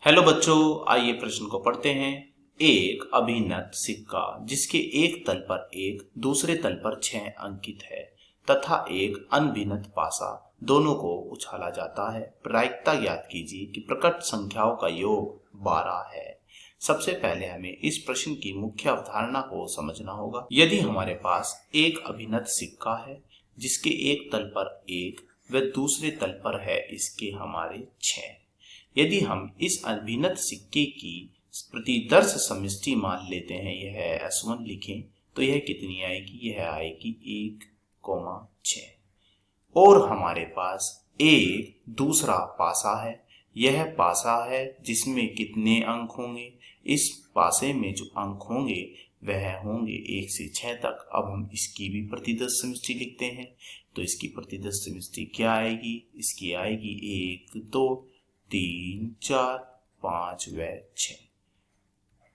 Hello बच्चों, आइए प्रश्न को पढ़ते हैं। एक अभिनत सिक्का जिसके एक तल पर एक दूसरे तल पर 6 अंकित है तथा एक अनभिनत पासा, दोनों को उछाला जाता है। प्रायिकता ज्ञात कीजिए कि प्रकट संख्याओं का योग 12 है। सबसे पहले हमें इस प्रश्न की मुख्य अवधारणा को समझना होगा। यदि हमारे पास एक अभिनत सिक्का है जिसके एक तल पर एक व दूसरे तल पर है इसके हमारे 6, यदि हम इस अभिनत सिक्के की प्रतिदर्श समष्टि मान लेते हैं, यह S1 लिखें, तो यह कितनी आएगी? यह आएगी 1,6। और हमारे पास एक दूसरा पासा है। यह पासा है जिसमें कितने अंक होंगे? इस पासे में जो अंक होंगे वह होंगे 1 से 6 तक। अब हम इसकी भी प्रतिदर्श समष्टि लिखते हैं, तो इसकी प्रतिदर्श समष्टि क्या आएगी? इसकी आएगी 1, 2, 3, 4, 5 व 6।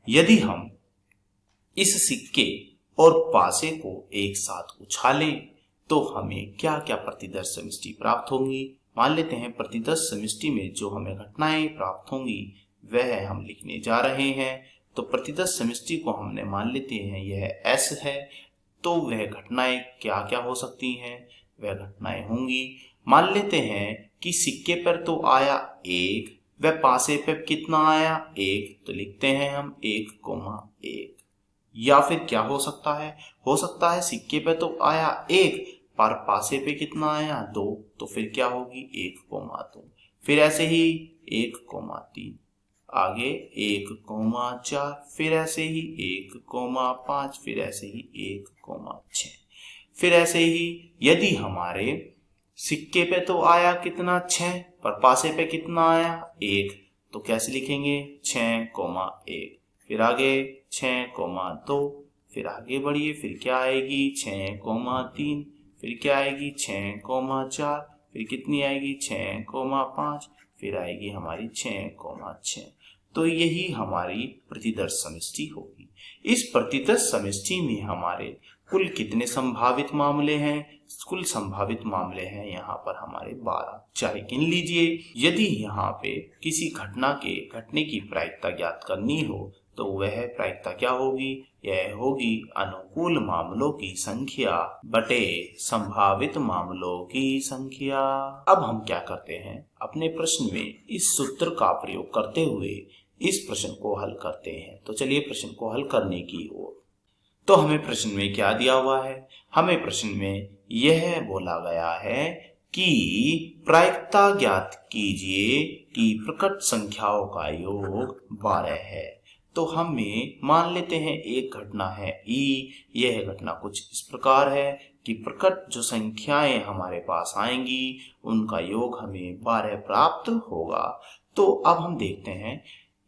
यदि हम इस सिक्के और पासे को एक साथ उछालें तो हमें क्या क्या प्रतिदर्श समष्टि प्राप्त होंगी? मान लेते हैं प्रतिदर्श समष्टि में जो हमें घटनाएं प्राप्त होंगी वह हम लिखने जा रहे हैं। तो प्रतिदर्श समष्टि को हमने मान लेते हैं यह S है, तो वह घटनाएं क्या क्या हो सकती हैं? वह घटनाएं होंगी, मान लेते हैं कि सिक्के पर तो आया 1 व पासे पर कितना आया? 1, तो लिखते हैं हम 1,1। या फिर क्या हो सकता है? हो सकता है सिक्के पे तो आया 1 पर पासे पे कितना आया? 2, तो फिर क्या होगी? 1,2। फिर ऐसे ही 1,3, आगे 1,4, फिर ऐसे ही 1,5, फिर ऐसे ही 1,6। फिर ऐसे ही यदि हमारे सिक्के पे तो आया कितना? 6, पर पासे पे कितना आया? 1, तो कैसे लिखेंगे? 6,1। फिर आगे 6,2, फिर आगे बढ़िए, फिर क्या आएगी? 6,3, फिर क्या आएगी? 6,4, फिर कितनी आएगी? 6,5, फिर आएगी हमारी 6,6। तो यही हमारी प्रतिदर्श समष्टि होगी। इस प्रतिदर्श समष्टि में हमारे कुल कितने संभावित मामले हैं? कुल संभावित मामले हैं यहाँ पर हमारे 12। चाहे गिन लीजिए। यदि यहाँ पे किसी घटना के घटने की प्रायिकता ज्ञात करनी हो तो वह प्रायिकता क्या होगी? यह होगी अनुकूल मामलों की संख्या बटे संभावित मामलों की संख्या। अब हम क्या करते हैं, अपने प्रश्न में इस सूत्र का प्रयोग करते हुए इस प्रश्न को हल करते हैं। तो चलिए प्रश्न को हल करने की ओर। तो हमें प्रश्न में क्या दिया हुआ है? हमें प्रश्न में यह बोला गया है कि प्रायिकता ज्ञात कीजिए कि प्रकट संख्याओं का योग 12 है। तो हमें मान लेते हैं एक घटना है E। यह घटना कुछ इस प्रकार है कि प्रकट जो संख्याएं हमारे पास आएंगी उनका योग हमें 12 प्राप्त होगा। तो अब हम देखते हैं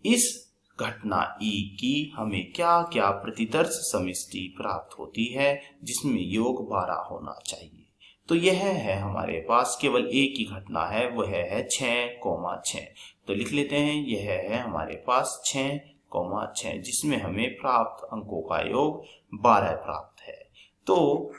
इस घटना E की हमें क्या क्या प्रतिदर्श समष्टि प्राप्त होती है जिसमें योग 12 होना चाहिए। तो यह है हमारे पास केवल एक ही घटना है, वह है 6,6। तो लिख लेते हैं यह है हमारे पास 6,6 जिसमें हमें प्राप्त अंकों का योग 12 प्राप्त है। तो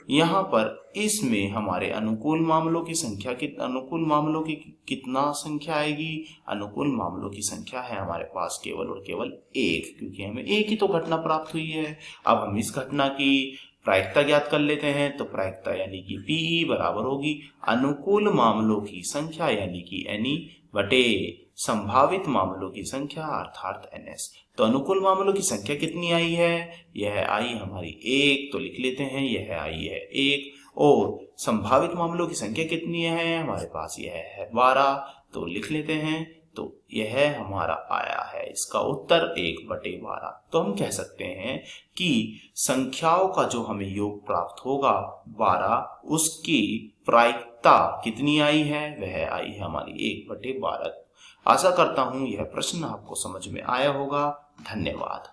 यहाँ पर इसमें हमारे अनुकूल मामलों की संख्या अनुकूल मामलों की कितना संख्या आएगी? अनुकूल मामलों की संख्या है हमारे पास केवल और केवल 1, क्योंकि हमें एक ही तो घटना प्राप्त हुई है। अब हम इस घटना की प्रायिकता ज्ञात कर लेते हैं। तो प्रायिकता यानी कि PE बराबर होगी अनुकूल मामलों की संख्या यानी कि NE बटे संभावित मामलों की संख्या अर्थात NS। तो अनुकूल मामलों की संख्या कितनी आई है? यह आई हमारी 1, तो लिख लेते हैं यह आई है 1। और संभावित मामलों की संख्या कितनी है? हमारे पास यह है 12, तो लिख लेते हैं। तो यह हमारा आया है इसका उत्तर 1/12। तो हम कह सकते हैं कि संख्याओं का जो हमें योग प्राप्त होगा 12, उसकी प्रायिकता कितनी आई है? वह आई है हमारी 1/12। आशा करता हूं यह प्रश्न आपको समझ में आया होगा। धन्यवाद।